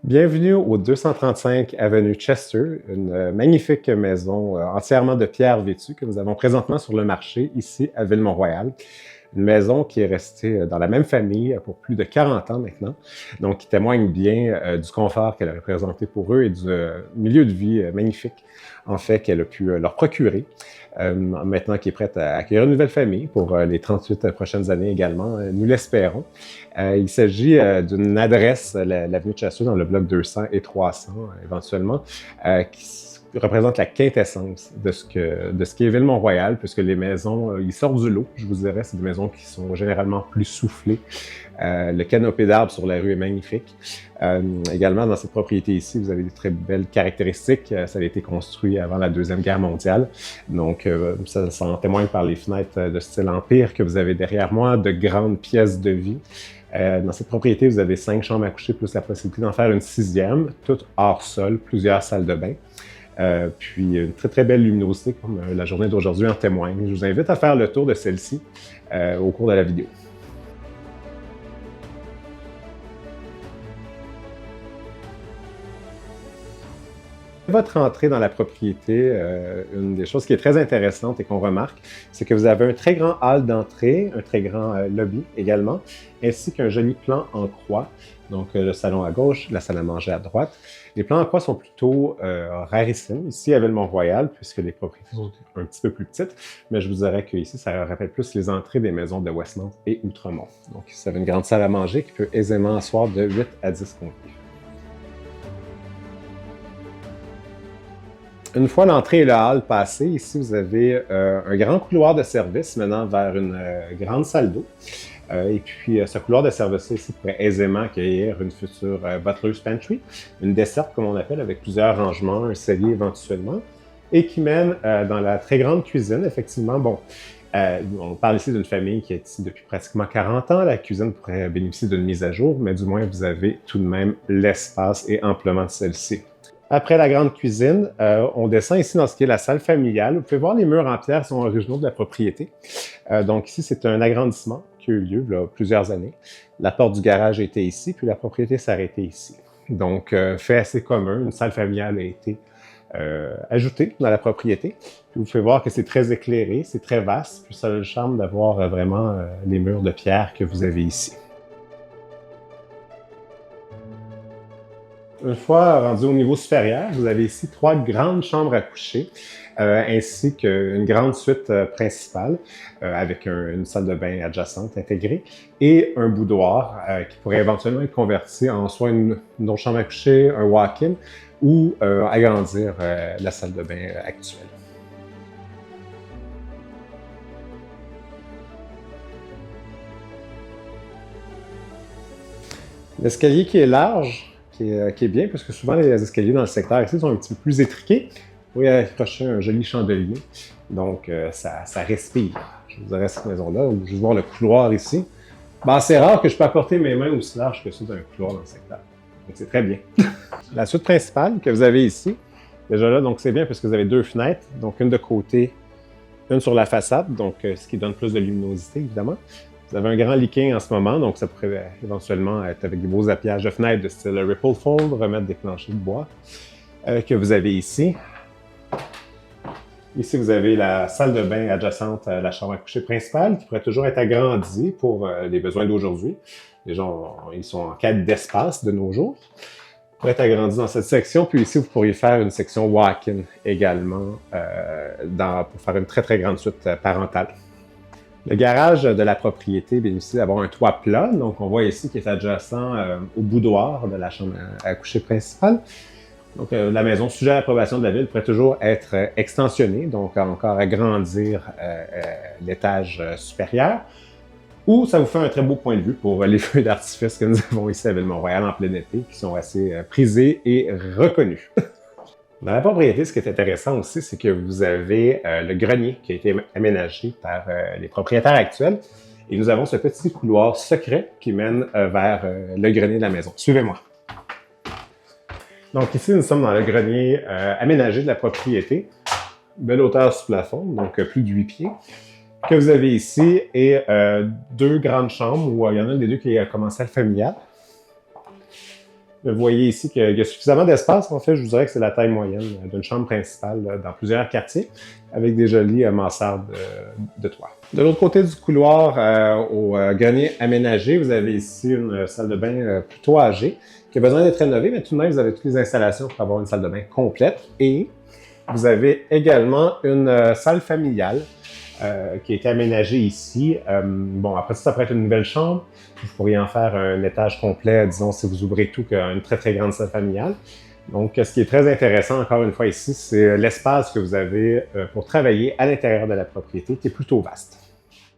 Bienvenue au 235 avenue Chester, une magnifique maison entièrement de pierre vêtue que nous avons présentement sur le marché ici à Ville-Mont-Royal. Une maison qui est restée dans la même famille pour plus de 40 ans maintenant, donc qui témoigne bien du confort qu'elle a représenté pour eux et du milieu de vie magnifique, en fait, qu'elle a pu leur procurer. Maintenant qui est prête à accueillir une nouvelle famille pour les 38 prochaines années également, nous l'espérons. Il s'agit d'une adresse, l'avenue de Chester, dans le bloc 200 et 300 éventuellement, qui représente la quintessence de ce qu'est Ville-Mont-Royal, puisque les maisons, ils sortent du lot, je vous dirais, c'est des maisons qui sont généralement plus soufflées. Le canopé d'arbres sur la rue est magnifique. Également, dans cette propriété ici, vous avez des très belles caractéristiques. Ça a été construit avant la Deuxième Guerre mondiale. Donc, ça en témoigne par les fenêtres de style empire que vous avez derrière moi, de grandes pièces de vie. Dans cette propriété, vous avez 5 chambres à coucher, plus la possibilité d'en faire une 6e, toute hors sol, plusieurs salles de bain. Puis une très très belle luminosité, comme la journée d'aujourd'hui en témoigne. Je vous invite à faire le tour de celle-ci au cours de la vidéo. Votre entrée dans la propriété, une des choses qui est très intéressante et qu'on remarque, c'est que vous avez un très grand hall d'entrée, un très grand lobby également, ainsi qu'un joli plan en croix. Donc, le salon à gauche, la salle à manger à droite. Les plans en croix sont plutôt rarissimes ici à Ville-Mont-Royal, puisque les propriétés sont un petit peu plus petites, mais je vous dirais qu'ici, ça rappelle plus les entrées des maisons de Westmount et Outremont. Donc, ici, vous avez une grande salle à manger qui peut aisément asseoir de 8 à 10 convives. Une fois l'entrée et le hall passés, ici vous avez un grand couloir de service menant vers une grande salle d'eau. Et puis ce couloir de service ici pourrait aisément accueillir une future butler's pantry, une desserte comme on appelle, avec plusieurs rangements, un cellier éventuellement, et qui mène dans la très grande cuisine. Effectivement, bon, on parle ici d'une famille qui est ici depuis pratiquement 40 ans. La cuisine pourrait bénéficier d'une mise à jour, mais du moins vous avez tout de même l'espace et amplement de celle-ci. Après la grande cuisine, on descend ici dans ce qui est la salle familiale. Vous pouvez voir les murs en pierre sont originaux de la propriété. Donc ici, c'est un agrandissement qui a eu lieu il y a plusieurs années. La porte du garage était ici, puis la propriété s'arrêtait ici. Donc, fait assez commun, une salle familiale a été ajoutée dans la propriété. Puis vous pouvez voir que c'est très éclairé, c'est très vaste, puis ça a le charme d'avoir vraiment les murs de pierre que vous avez ici. Une fois rendu au niveau supérieur, vous avez ici 3 grandes chambres à coucher, ainsi qu'une grande suite principale avec une salle de bain adjacente intégrée et un boudoir qui pourrait éventuellement être converti en soit une autre chambre à coucher, un walk-in ou agrandir la salle de bain actuelle. L'escalier qui est large, qui est bien, parce que souvent les escaliers dans le secteur ici sont un petit peu plus étriqués. Vous pouvez accrocher un joli chandelier, donc ça respire. Je vous dirais cette maison-là, ou juste voir le couloir ici. Ben, c'est rare que je peux apporter mes mains aussi larges que ceux d'un couloir dans le secteur. Donc c'est très bien. La suite principale que vous avez ici, déjà là, donc c'est bien parce que vous avez 2 fenêtres, donc une de côté, une sur la façade, donc ce qui donne plus de luminosité évidemment. Vous avez un grand leaking en ce moment, donc ça pourrait éventuellement être avec des beaux appuyages de fenêtres de style Ripple Fold, remettre des planchers de bois que vous avez ici. Ici, vous avez la salle de bain adjacente à la chambre à coucher principale qui pourrait toujours être agrandie pour les besoins d'aujourd'hui. Les gens, ils sont en quête d'espace de nos jours. Pourrait être agrandi dans cette section. Puis ici, vous pourriez faire une section walk-in également pour faire une très très grande suite parentale. Le garage de la propriété bénéficie d'avoir un toit plat, donc on voit ici qu'il est adjacent au boudoir de la chambre à coucher principale. Donc la maison, sujet à l'approbation de la ville, pourrait toujours être extensionnée, donc encore agrandir l'étage supérieur. Ou ça vous fait un très beau point de vue pour les feux d'artifice que nous avons ici à Ville-Mont-Royal en plein été, qui sont assez prisés et reconnus. Dans la propriété, ce qui est intéressant aussi, c'est que vous avez le grenier qui a été aménagé par les propriétaires actuels. Et nous avons ce petit couloir secret qui mène vers le grenier de la maison. Suivez-moi. Donc ici, nous sommes dans le grenier aménagé de la propriété. Belle hauteur sous plafond, donc plus de 8 pieds. Que vous avez ici et 2 grandes chambres où il y en a une des 2 qui est commencé à le familial. Vous voyez ici qu'il y a suffisamment d'espace. En fait, je vous dirais que c'est la taille moyenne d'une chambre principale dans plusieurs quartiers, avec des jolies mansardes de toit. De l'autre côté du couloir, au grenier aménagé, vous avez ici une salle de bain plutôt âgée, qui a besoin d'être rénovée, mais tout de même, vous avez toutes les installations pour avoir une salle de bain complète. Et vous avez également une salle familiale qui a été aménagée ici. Bon, après ça pourrait être une nouvelle chambre. Vous pourriez en faire un étage complet, disons, si vous ouvrez tout, qu'une très, très grande salle familiale. Donc, ce qui est très intéressant, encore une fois ici, c'est l'espace que vous avez pour travailler à l'intérieur de la propriété, qui est plutôt vaste.